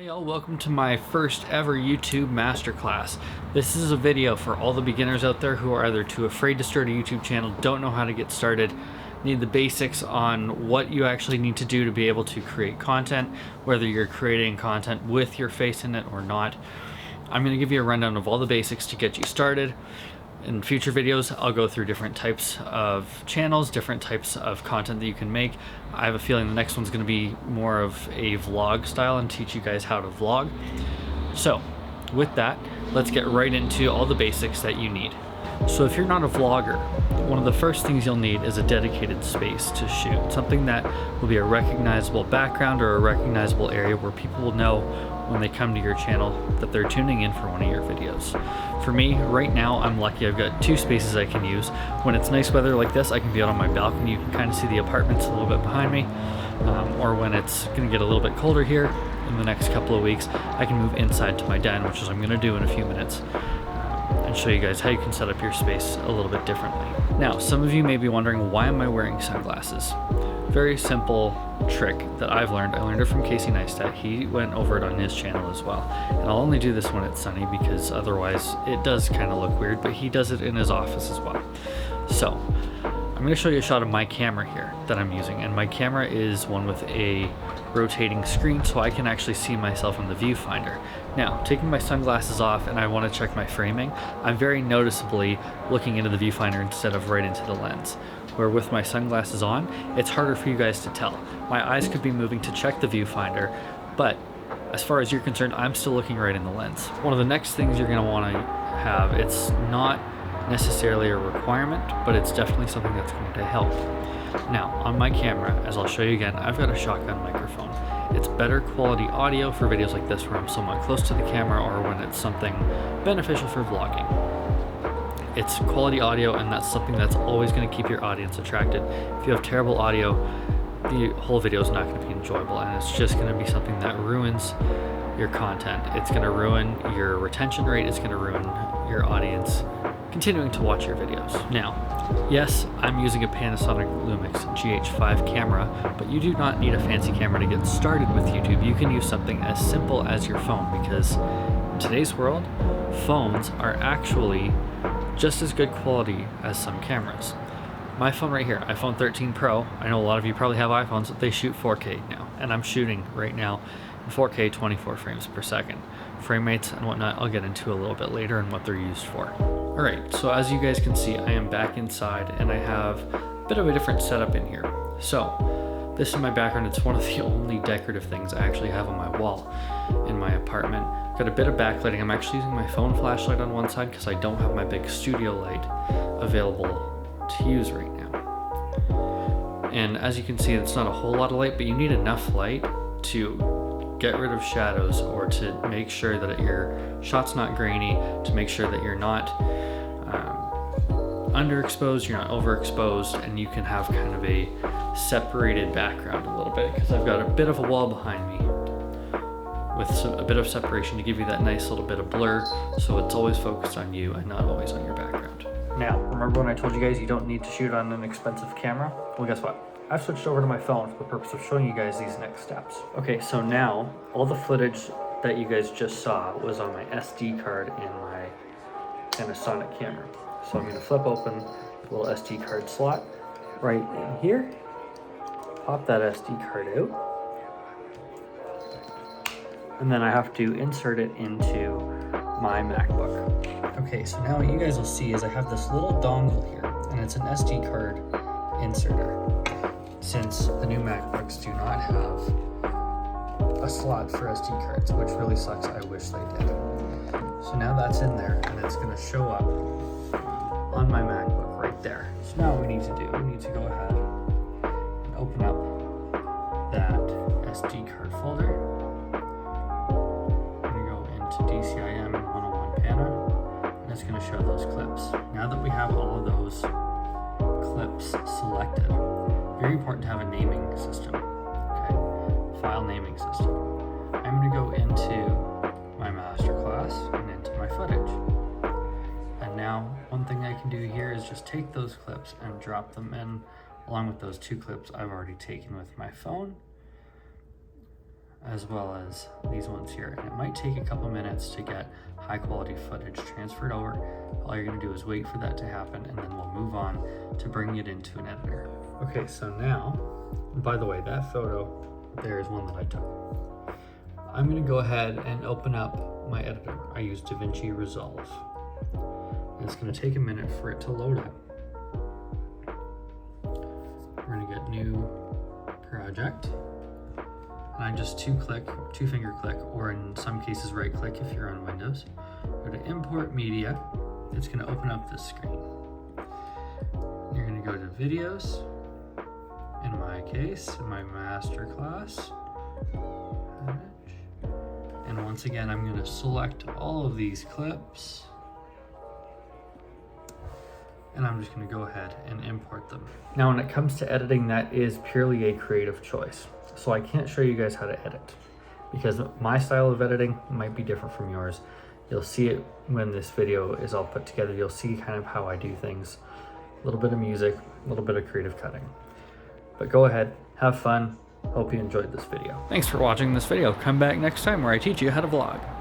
Hey all, welcome to my first ever YouTube masterclass. This is a video for all the beginners out there who are either too afraid to start a YouTube channel, don't know how to get started, need the basics on what you actually need to do to be able to create content, whether you're creating content with your face in it or not. I'm going to give you a rundown of all the basics to get you started. In future videos, I'll go through different types of channels, different types of content that you can make. I have a feeling the next one's going to be more of a vlog style and teach you guys how to vlog. So, with that, let's get right into all the basics that you need. So if you're not a vlogger, one of the first things you'll need is a dedicated space to shoot. Something that will be a recognizable background or a recognizable area where people will know when they come to your channel that they're tuning in for one of your videos. For me, right now, I'm lucky I've got two spaces I can use. When it's nice weather like this, I can be out on my balcony. You can kind of see the apartments a little bit behind me. Or when it's going to get a little bit colder here in the next couple of weeks, I can move inside to my den, which is what I'm going to do in a few minutes, and show you guys how you can set up your space a little bit differently. Now, some of you may be wondering, why am I wearing sunglasses? Very simple trick that I've learned. I learned it from Casey Neistat. He went over it on his channel as well. And I'll only do this when it's sunny because otherwise it does kind of look weird, but he does it in his office as well. So I'm going to show you a shot of my camera here that I'm using. And my camera is one with a rotating screen, so I can actually see myself in the viewfinder. Now, taking my sunglasses off and I want to check my framing, I'm very noticeably looking into the viewfinder instead of right into the lens. Where with my sunglasses on, it's harder for you guys to tell. My eyes could be moving to check the viewfinder, but as far as you're concerned, I'm still looking right in the lens. One of the next things you're going to want to have, it's not necessarily a requirement, but it's definitely something that's going to help. Now, on my camera, as I'll show you again, I've got a shotgun microphone. It's better quality audio for videos like this where I'm somewhat close to the camera or when it's something beneficial for vlogging. It's quality audio, and that's something that's always going to keep your audience attracted. If you have terrible audio, the whole video is not going to be enjoyable, and it's just going to be something that ruins your content. It's going to ruin your retention rate. It's going to ruin your audience continuing to watch your videos. Now, yes, I'm using a Panasonic Lumix GH5 camera, but you do not need a fancy camera to get started with YouTube. You can use something as simple as your phone, because in today's world, phones are actually just as good quality as some cameras. My phone right here, iPhone 13 Pro, I know a lot of you probably have iPhones, but they shoot 4K now, and I'm shooting right now in 4K 24 frames per second. Frame rates and whatnot I'll get into a little bit later and what they're used for. Alright, so as you guys can see, I am back inside and I have a bit of a different setup in here. So, this is my background. It's one of the only decorative things I actually have on my wall in my apartment. Got a bit of backlighting. I'm actually using my phone flashlight on one side because I don't have my big studio light available to use right now. And as you can see, it's not a whole lot of light, but you need enough light to get rid of shadows or to make sure that your shot's not grainy, to make sure that you're not underexposed, you're not overexposed, and you can have kind of a separated background a little bit, because I've got a bit of a wall behind me with a bit of separation to give you that nice little bit of blur, so it's always focused on you and not always on your background. Now, remember when I told you guys you don't need to shoot on an expensive camera? Well, guess what? I've switched over to my phone for the purpose of showing you guys these next steps. Okay, so now, all the footage that you guys just saw was on my SD card in my Panasonic camera. So I'm going to flip open the little SD card slot right in here, pop that SD card out, and then I have to insert it into my MacBook. Okay, so now what you guys will see is I have this little dongle here, and it's an SD card inserter. Since the new MacBooks do not have a slot for SD cards, which really sucks, I wish they did. So now that's in there, and it's going to show up on my MacBook right there. So now what we need to do, we need to go ahead and open up that SD card folder. DCIM and 101 Pana, and it's going to show those clips. Now that we have all of those clips selected, very important to have a naming system, okay? File naming system. I'm going to go into my masterclass and into my footage. And now, one thing I can do here is just take those clips and drop them in along with those two clips I've already taken with my phone. as well as these ones here. And it might take a couple minutes to get high quality footage transferred over. All you're gonna do is wait for that to happen, and then we'll move on to bringing it into an editor. Okay, so now, by the way, that photo there is one that I took. I'm gonna go ahead and open up my editor. I use DaVinci Resolve. And it's gonna take a minute for it to load up. We're gonna get new project. And I just two finger click, or in some cases right click if you're on Windows. Go to import media. It's gonna open up this screen. You're gonna go to videos. In my case, in my masterclass. And once again, I'm gonna select all of these clips. And I'm just gonna go ahead and import them. Now, when it comes to editing, that is purely a creative choice. So I can't show you guys how to edit because my style of editing might be different from yours. You'll see it when this video is all put together. You'll see kind of how I do things. A little bit of music, a little bit of creative cutting. But go ahead, have fun. Hope you enjoyed this video. Thanks for watching this video. Come back next time where I teach you how to vlog.